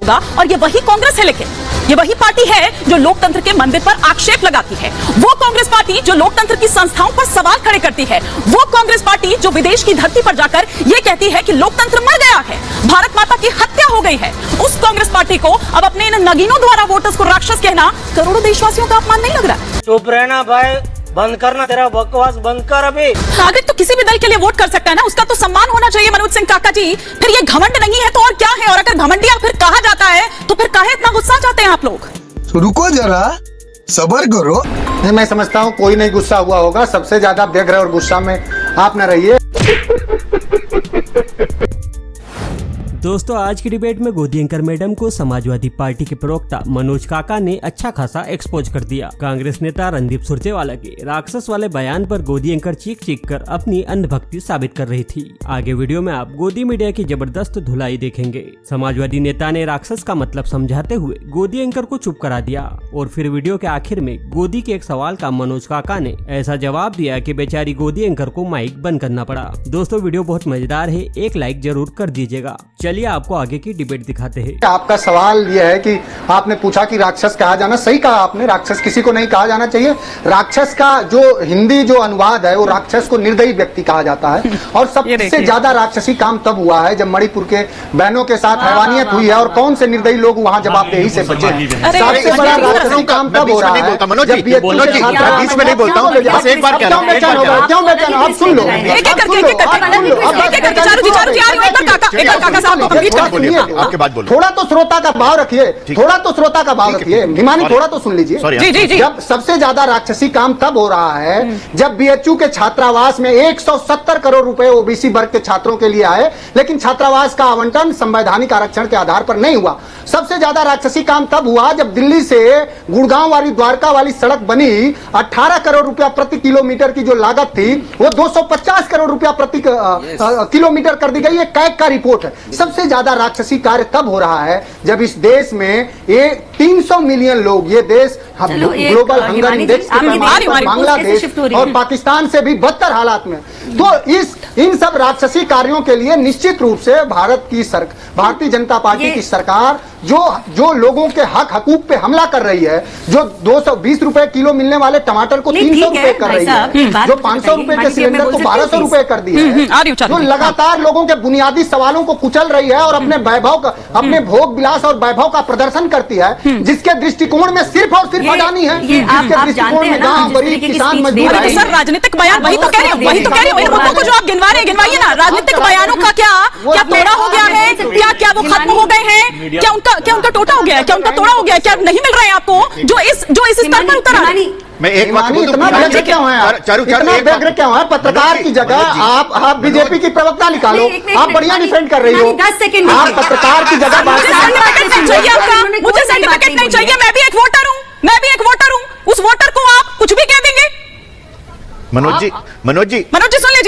होगा और ये वही कांग्रेस है, लेकिन ये वही पार्टी है जो लोकतंत्र के मंदिर पर आक्षेप लगाती है। वो कांग्रेस पार्टी जो लोकतंत्र की संस्थाओं पर सवाल खड़े करती है। वो कांग्रेस पार्टी जो विदेश की धरती पर जाकर ये कहती है कि लोकतंत्र मर गया है, भारत माता की हत्या हो गई है। उस कांग्रेस पार्टी को अब अपने इन नगीनों द्वारा वोटर्स को राक्षस कहना करोड़ों देशवासियों का अपमान नहीं लग रहा? चुप रहना भाई, बंद करना, तेरा बकवास बंद कर अभी। नागरिक तो किसी भी दल के लिए वोट कर सकता है ना, उसका तो सम्मान होना चाहिए मनोज सिंह काका जी। फिर ये घमंड नहीं है तो और क्या है? और अगर घमंडिया फिर कहा जाता है तो फिर काहे इतना गुस्सा चाहते हैं आप लोग? रुको जरा, सबर करो। मैं समझता हूँ कोई नहीं गुस्सा हुआ होगा, सबसे ज्यादा व्यग्र और गुस्सा में आप न रहिए। दोस्तों, आज की डिबेट में गोदी अंकर मैडम को समाजवादी पार्टी के प्रवक्ता मनोज काका ने अच्छा खासा एक्सपोज कर दिया। कांग्रेस नेता रणदीप सुरजेवाला के राक्षस वाले बयान पर गोदी अंकर चीख कर अपनी अंधभक्ति साबित कर रही थी। आगे वीडियो में आप गोदी मीडिया की जबरदस्त धुलाई देखेंगे। समाजवादी नेता ने राक्षस का मतलब समझाते हुए गोदी अंकर को चुप करा दिया और फिर वीडियो के आखिर में गोदी के एक सवाल का मनोज काका ने ऐसा जवाब दिया कि बेचारी गोदी अंकर को माइक बंद करना पड़ा। दोस्तों, वीडियो बहुत मजेदार है, एक लाइक जरूर कर दीजिएगा। चलिए आपको आगे की डिबेट दिखाते हैं। आपका सवाल यह है कि आपने पूछा कि राक्षस कहा जाना, सही कहा आपने, राक्षस किसी को नहीं कहा जाना चाहिए। राक्षस का जो हिंदी जो अनुवाद है वो राक्षस को निर्दयी व्यक्ति कहा जाता है। और सबसे ज्यादा राक्षसी काम तब हुआ है जब मणिपुर के बहनों के साथ हैवानियत हुई है। और कौन से निर्दयी लोग वहां जवाबदेही से बचे? सबसे बड़ा राक्षसी काम तब हो रहा है जब बीच में नहीं बोलता हूँ, क्यों बेचैन? आप सुन लो, आपके बात बोलो। थोड़ा तो श्रोता का भाव रखिए, थोड़ा तो श्रोता का भाव रखिए। हिमानी थोड़ा तो सुन लीजिए। जब सबसे ज्यादा राक्षसी काम तब हो रहा है जब बीएचयू के छात्रावास में 170 करोड़ रुपए ओबीसी वर्ग के छात्रों के लिए आए, लेकिन छात्रावास का आवंटन संवैधानिक आरक्षण के आधार पर नहीं हुआ। सबसे ज्यादा राक्षसी काम तब हुआ जब दिल्ली से गुड़गांव वाली द्वारका वाली सड़क बनी, 18 करोड़ रुपया प्रति किलोमीटर की जो लागत थी वो 250 करोड़ रुपया प्रति किलोमीटर कर दी गई। ये कैग का रिपोर्ट है। सबसे ज्यादा राक्षसी कार्य तब हो रहा है जब इस देश में 300 मिलियन लोग, ये देश ग्लोबल हंगर इंडेक्स बांग्लादेश और पाकिस्तान से भी बदतर हालात में। तो इन सब राक्षसी कार्यों के लिए निश्चित रूप से भारतीय जनता पार्टी की सरकार जो लोगों के हकूक पे हमला कर रही है, जो 220 रुपए किलो मिलने वाले टमाटर को 300 रुपए कर रही है, जो 500 रुपए के सिलेंडर को 1200 रुपए कर दिया है, जो लगातार लोगों के बुनियादी सवालों को कुचल रही है और अपने वैभव का, अपने भोग विलास और वैभव का प्रदर्शन करती है, जिसके दृष्टिकोण में सिर्फ और सिर्फ अडानी है, जिसके दृष्टिकोण में गांव, गरीब, किसान, मजदूर। सर, राजनीतिक बयान वही तो कह रहे हो, इन मुद्दों को जो आप गिनवाइए ना, राजनीतिक बयानों का क्या तोड़ा हो गया है? क्या वो खत्म हो गए हैं? क्या उनका टोटा हो गया है? क्या उनका तोड़ा हो गया है? क्या नहीं मिल रहा है आपको जो इस स्तर पर उतर आए? मैं एक बात बोलूं, इतना व्यग्र क्यों है? पत्रकार की जगह आप बीजेपी की प्रवक्ता निकालो, आप बढ़िया डिफेंड कर रही हो। आप पत्रकार की जगह मुझे सर्टिफिकेट नहीं चाहिए, मैं भी एक वोटर हूँ, उस वोटर को आप कुछ भी कह देंगे। मनोज जी सुन लीजिए।